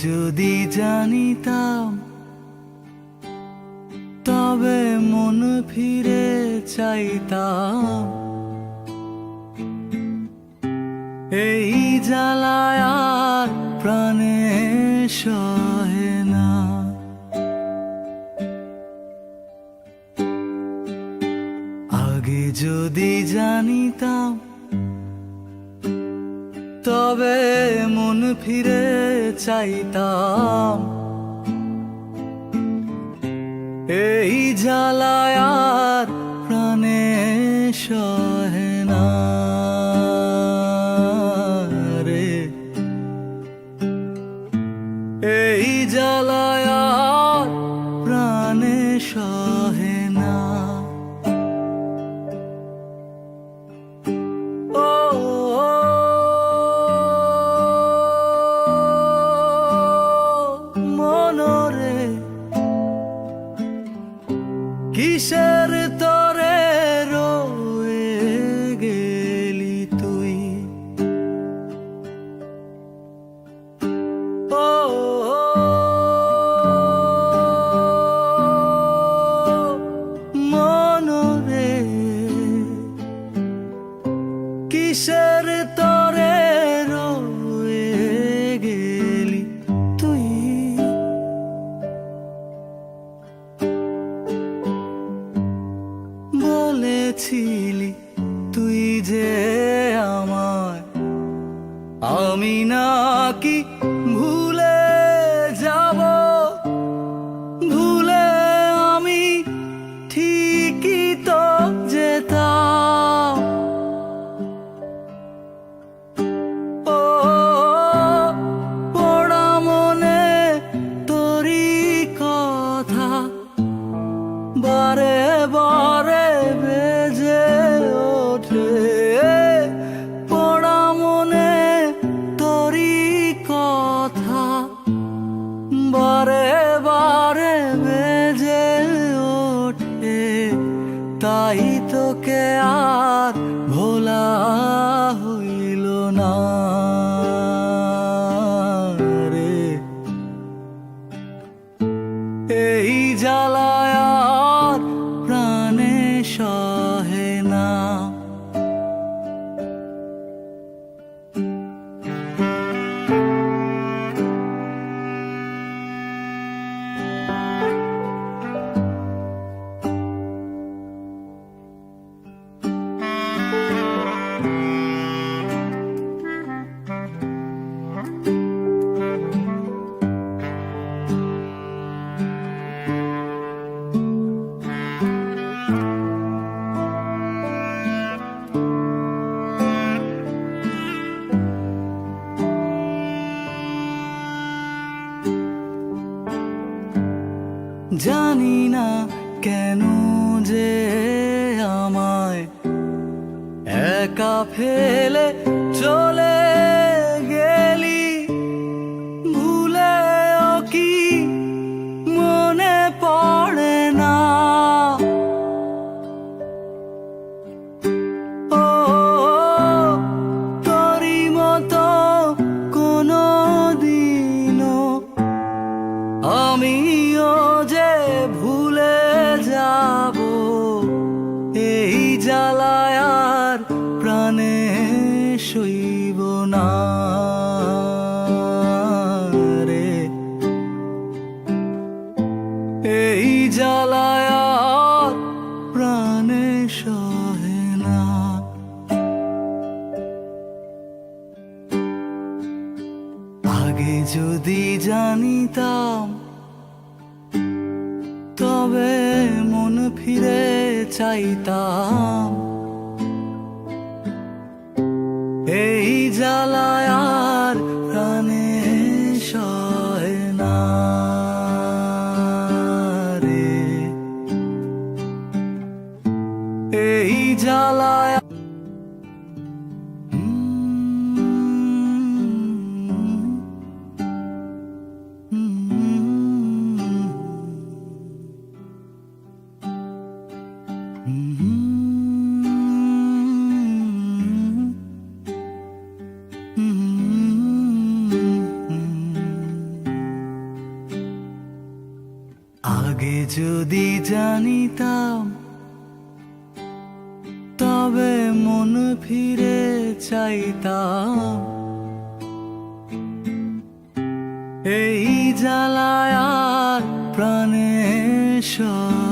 যদি জানিতাম তবে মন ফিরে চাইতাম। এই জ্বালায় আর প্রাণে সহে না। আগে যদি জানিতাম তবে মন ফিরে চাইতাম। এই জ্বালায় আর প্রাণে সহে না রে। এই জ্বালায় আর প্রাণে সহে না। কিসের তরে রয়ে গেলি তুই? ও মনরে, কিসের তরে রয়ে গেলি তুই? বলেছিলি তুই যে আমায়, আমি নাকি ভুলে যাব? ভুলে আমি ঠিকই তো যেতাম। ও পড়া মনে তোরই কথা বারে বারে বেজে ওঠে। পড়া মনে তোরই কথা বারে বারে বেজে ওঠে। তাই তোকে আর ভোলা হইল না রে। এই জ্বালায় আর প্রাণে সহে না। জানি না কেন যে আমায় একা ফেলে চলে গেলি। ভুলেও কি মনে পড়ে না? ও তোরই মতো কোনো দিনও আমিও যে ভুলে যাব। এই জ্বালায় আর প্রাণে সইব না রে। এই জ্বালায় আর প্রাণে সহে না। আগে যদি জানিতাম তবে মন ফিরে চাইতাম। এই জ্বালায় আর প্রাণে সহে না রে। এই জ্বালায় আগে যদি জানিতাম তবে মন ফিরে চাইতাম। এই জ্বালায় আর প্রাণে সয়